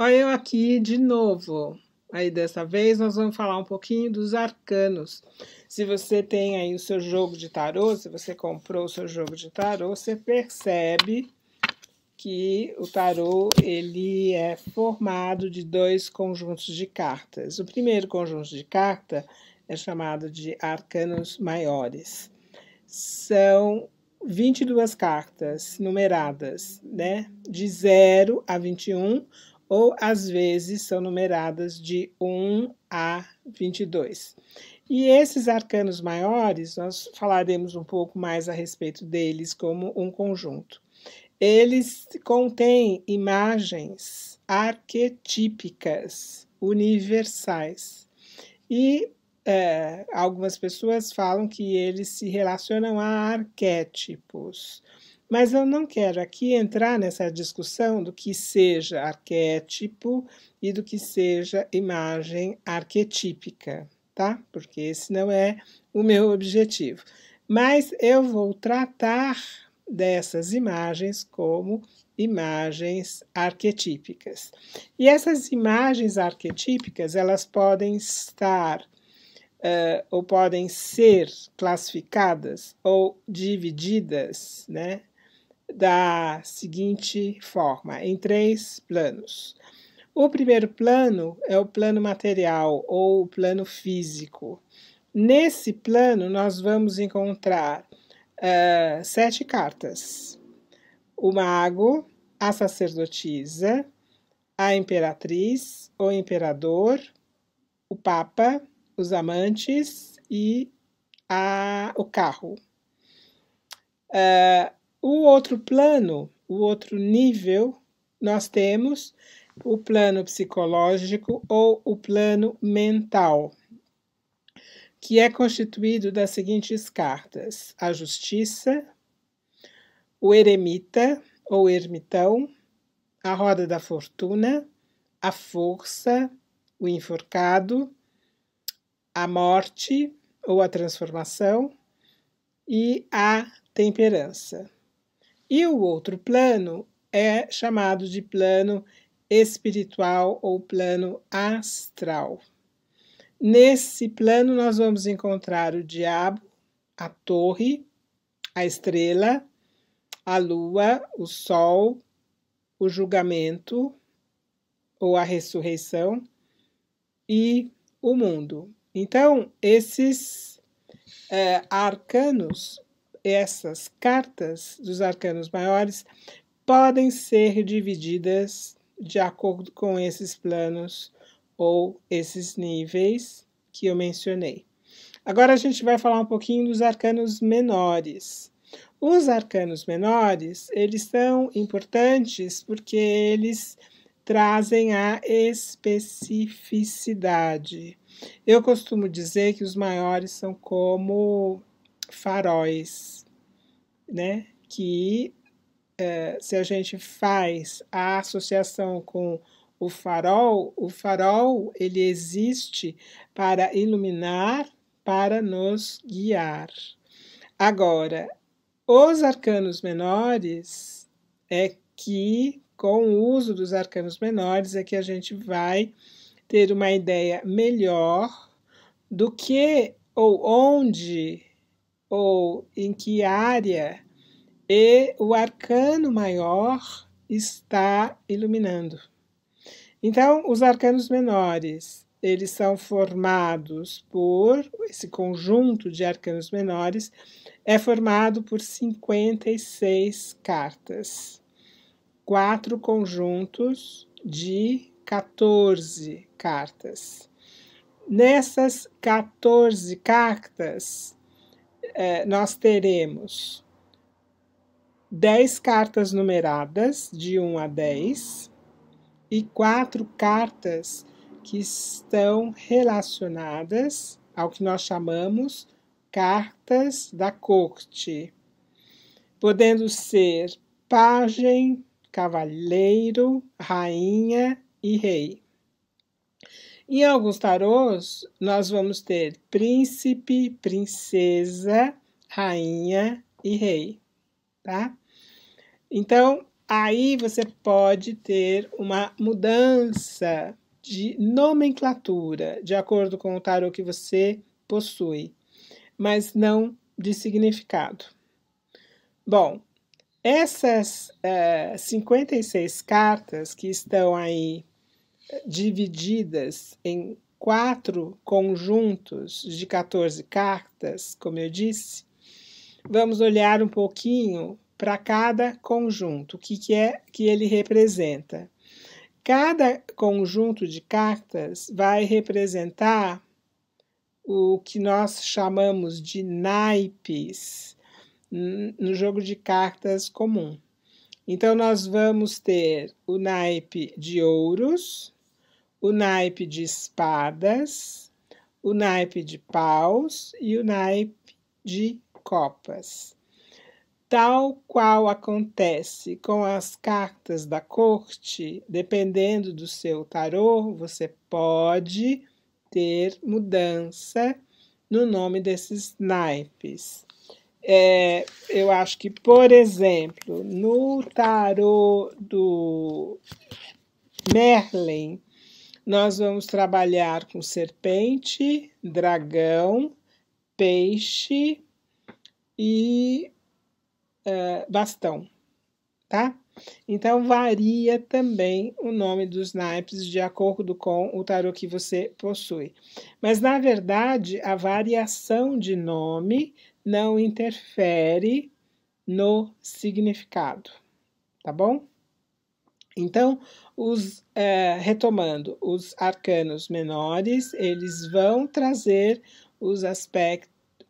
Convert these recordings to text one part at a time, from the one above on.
Olha eu aqui de novo. Aí dessa vez nós vamos falar um pouquinho dos arcanos. Se você tem aí o seu jogo de tarô, se você comprou o seu jogo de tarô, você percebe que o tarô ele é formado de dois conjuntos de cartas. O primeiro conjunto de carta é chamado de arcanos maiores. São 22 cartas numeradas, né? De 0 a 21, ou às vezes são numeradas de 1 a 22. E esses arcanos maiores, nós falaremos um pouco mais a respeito deles como um conjunto. Eles contêm imagens arquetípicas, universais. E algumas pessoas falam que eles se relacionam a arquétipos. Mas eu não quero aqui entrar nessa discussão do que seja arquétipo e do que seja imagem arquetípica, tá? Porque esse não é o meu objetivo. Mas eu vou tratar dessas imagens como imagens arquetípicas. E essas imagens arquetípicas, elas podem estar ou podem ser classificadas ou divididas, né, da seguinte forma, em 3 planos. O primeiro plano é o plano material ou o plano físico. Nesse plano, nós vamos encontrar 7 cartas: o mago, a sacerdotisa, a imperatriz, o imperador, o papa, os amantes e o carro. O outro plano, o outro nível, nós temos o plano psicológico ou o plano mental, que é constituído das seguintes cartas: a justiça, o eremita ou ermitão, a roda da fortuna, a força, o enforcado, a morte ou a transformação e a temperança. E o outro plano é chamado de plano espiritual ou plano astral. Nesse plano nós vamos encontrar o diabo, a torre, a estrela, a lua, o sol, o julgamento ou a ressurreição e o mundo. Então, esses arcanos, essas cartas dos arcanos maiores, podem ser divididas de acordo com esses planos ou esses níveis que eu mencionei. Agora a gente vai falar um pouquinho dos arcanos menores. Os arcanos menores, eles são importantes porque eles trazem a especificidade. Eu costumo dizer que os maiores são como faróis, né? Que se a gente faz a associação com o farol ele existe para iluminar, para nos guiar. Agora, os arcanos menores é que, com o uso dos arcanos menores, é que a gente vai ter uma ideia melhor do que, ou onde, ou em que área o arcano maior está iluminando. Então, os arcanos menores, eles são formados por, esse conjunto de arcanos menores, é formado por 56 cartas. 4 conjuntos de 14 cartas. Nessas 14 cartas, nós teremos 10 cartas numeradas, de 1 a 10, e 4 cartas que estão relacionadas ao que nós chamamos cartas da corte, podendo ser pajem, cavaleiro, rainha e rei. Em alguns tarôs, nós vamos ter príncipe, princesa, rainha e rei, tá? Então, aí você pode ter uma mudança de nomenclatura, de acordo com o tarô que você possui, mas não de significado. Bom, essas 56 cartas que estão aí divididas em 4 conjuntos de 14 cartas, como eu disse, vamos olhar um pouquinho para cada conjunto, o que é que ele representa. Cada conjunto de cartas vai representar o que nós chamamos de naipes no jogo de cartas comum. Então, nós vamos ter o naipe de ouros, o naipe de espadas, o naipe de paus e o naipe de copas. Tal qual acontece com as cartas da corte, dependendo do seu tarô, você pode ter mudança no nome desses naipes. Eu acho que, por exemplo, no tarô do Merlin, nós vamos trabalhar com serpente, dragão, peixe e bastão, tá? Então, varia também o nome dos naipes de acordo com o tarô que você possui. Mas, na verdade, a variação de nome não interfere no significado, tá bom? Então, retomando, os arcanos menores, eles vão trazer os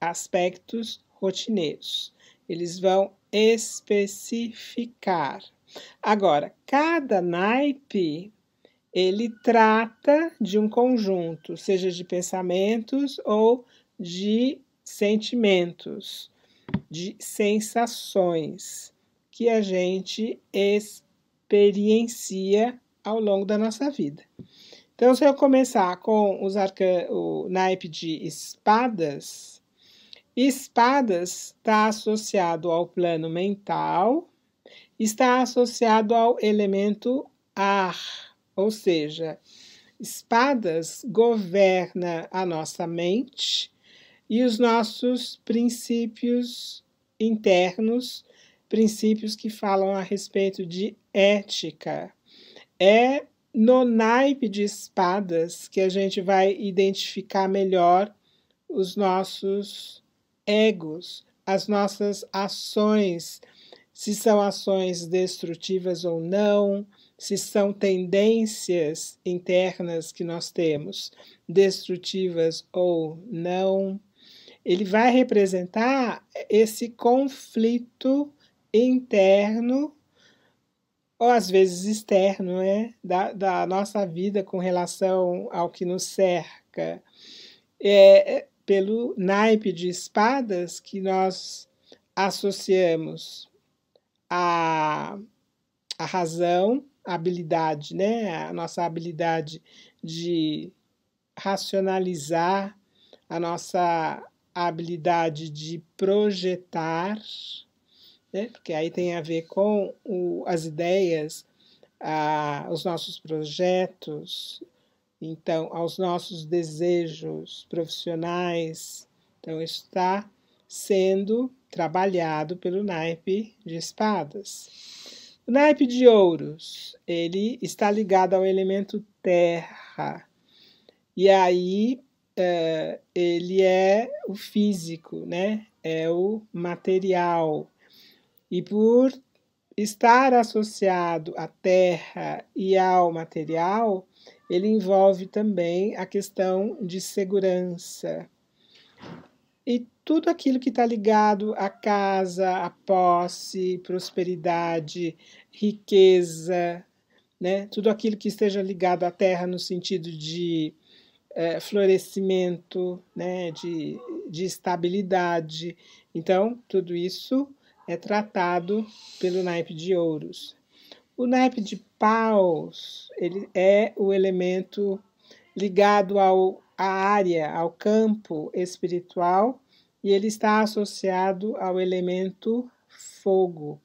aspectos rotineiros. Eles vão especificar. Agora, cada naipe, ele trata de um conjunto, seja de pensamentos ou de sentimentos, de sensações que a gente experiencia ao longo da nossa vida. Então, se eu começar com o naipe de espadas, espadas está associado ao plano mental, está associado ao elemento ar, ou seja, espadas governa a nossa mente e os nossos princípios internos, princípios que falam a respeito de ética. É no naipe de espadas que a gente vai identificar melhor os nossos egos, as nossas ações, se são ações destrutivas ou não, se são tendências internas que nós temos, destrutivas ou não. Ele vai representar esse conflito interno, ou às vezes externo, da nossa vida com relação ao que nos cerca. Pelo naipe de espadas que nós associamos a razão, a habilidade, a nossa habilidade de racionalizar, a nossa habilidade de projetar, porque aí tem a ver com as ideias, os nossos projetos, então, aos nossos desejos profissionais. Então, isso está sendo trabalhado pelo naipe de espadas. O naipe de ouros, ele está ligado ao elemento terra. E aí, ele é o físico, é o material. E por estar associado à terra e ao material, ele envolve também a questão de segurança. E tudo aquilo que está ligado à casa, à posse, prosperidade, riqueza, tudo aquilo que esteja ligado à terra no sentido de florescimento, de estabilidade. Então, tudo isso é tratado pelo naipe de ouros. O naipe de paus, ele é o elemento ligado à área, ao campo espiritual, e ele está associado ao elemento fogo.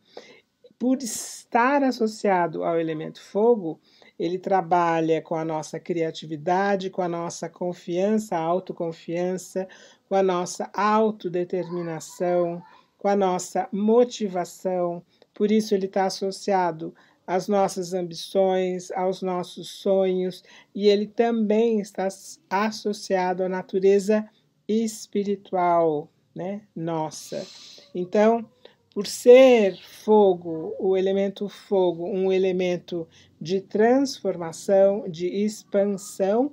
por estar associado ao elemento fogo, ele trabalha com a nossa criatividade, com a nossa confiança, autoconfiança, com a nossa autodeterminação, com a nossa motivação. Por isso, ele está associado às nossas ambições, aos nossos sonhos, e ele também está associado à natureza espiritual, né? Nossa. Então, por ser fogo, o elemento fogo, um elemento de transformação, de expansão,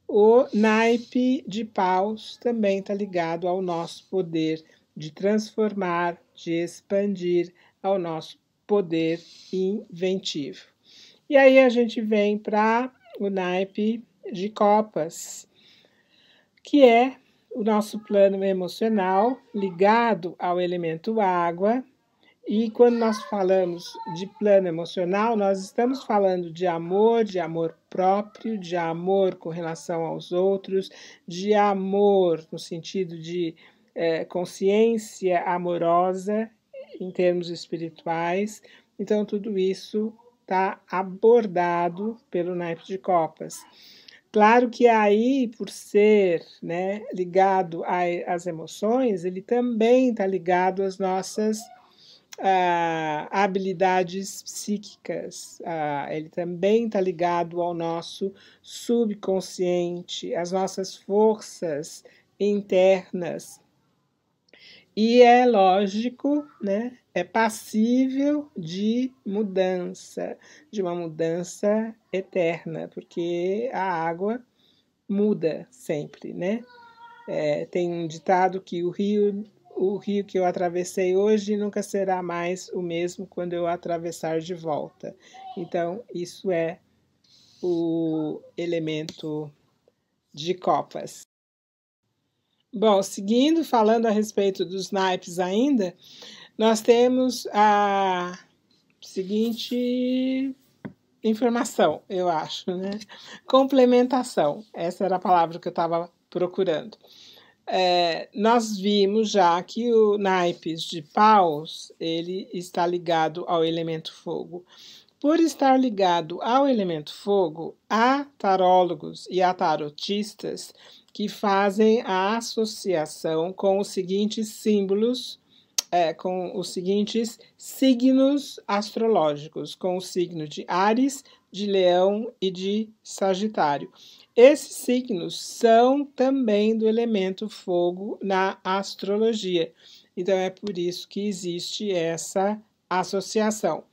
o naipe de paus também está ligado ao nosso poder de transformar, de expandir, ao nosso poder inventivo. E aí a gente vem para o naipe de copas, que é o nosso plano emocional ligado ao elemento água. E quando nós falamos de plano emocional, nós estamos falando de amor próprio, de amor com relação aos outros, de amor no sentido de consciência amorosa em termos espirituais. Então, tudo isso está abordado pelo naipe de copas. Claro que aí, por ser, né, ligado às emoções, ele também está ligado às nossas habilidades psíquicas, ele também está ligado ao nosso subconsciente, às nossas forças internas. E é lógico, né? É passível de mudança, de uma mudança eterna, porque a água muda sempre, né? Tem um ditado que o rio que eu atravessei hoje nunca será mais o mesmo quando eu atravessar de volta. Então, isso é o elemento de copas. Bom, seguindo, falando a respeito dos naipes ainda, nós temos a seguinte informação, eu acho, né? Complementação, essa era a palavra que eu estava procurando. Nós vimos já que o naipes de paus, ele está ligado ao elemento fogo. Por estar ligado ao elemento fogo, há tarólogos e há tarotistas que fazem a associação com os seguintes símbolos, com os seguintes signos astrológicos, com o signo de Áries, de Leão e de Sagitário. Esses signos são também do elemento fogo na astrologia. Então, é por isso que existe essa associação.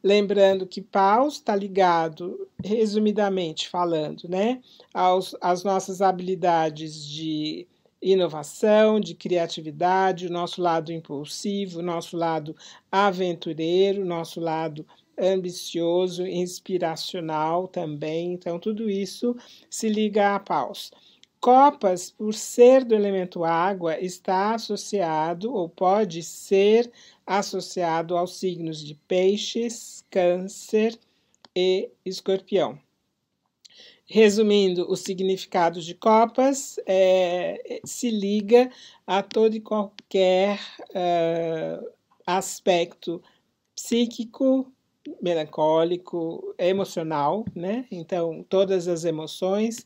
Lembrando que Paus está ligado, resumidamente falando, né, às nossas habilidades de inovação, de criatividade, o nosso lado impulsivo, o nosso lado aventureiro, o nosso lado ambicioso, inspiracional também. Então, tudo isso se liga a Paus. Copas, por ser do elemento água, está associado ou pode ser associado aos signos de Peixes, Câncer e Escorpião. Resumindo, os significados de copas se liga a todo e qualquer aspecto psíquico, melancólico, emocional, né? Então, todas as emoções.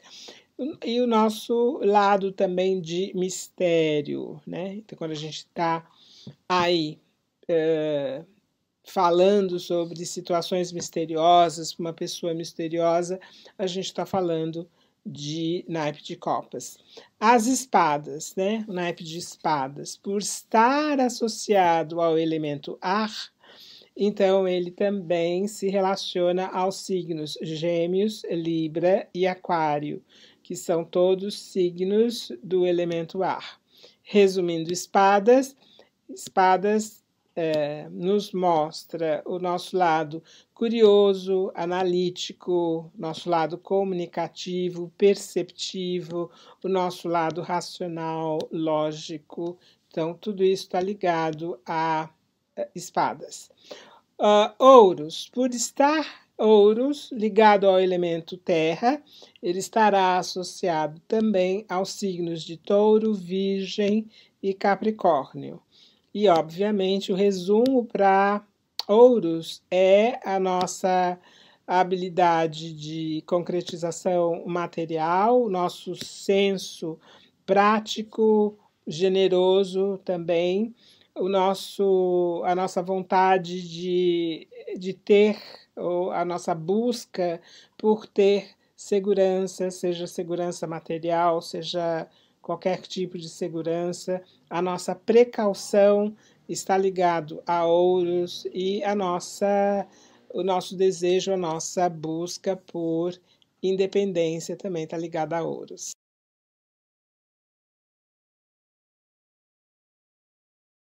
E o nosso lado também de mistério, né? Então, quando a gente está aí falando sobre situações misteriosas, uma pessoa misteriosa, a gente está falando de naipe de copas. As espadas, né? O naipe de espadas, por estar associado ao elemento ar, então ele também se relaciona aos signos Gêmeos, Libra e Aquário, que são todos signos do elemento ar. Resumindo, espadas nos mostra o nosso lado curioso, analítico, nosso lado comunicativo, perceptivo, o nosso lado racional, lógico. Então, tudo isso está ligado a espadas. Ouros, por estar ouros ligado ao elemento terra, ele estará associado também aos signos de touro, virgem e capricórnio. E, obviamente, o resumo para Ouros é a nossa habilidade de concretização material, nosso senso prático, generoso também, a nossa vontade de ter, ou a nossa busca por ter segurança, seja segurança material, seja qualquer tipo de segurança, a nossa precaução está ligado a ouros e o nosso desejo, a nossa busca por independência também está ligada a ouros.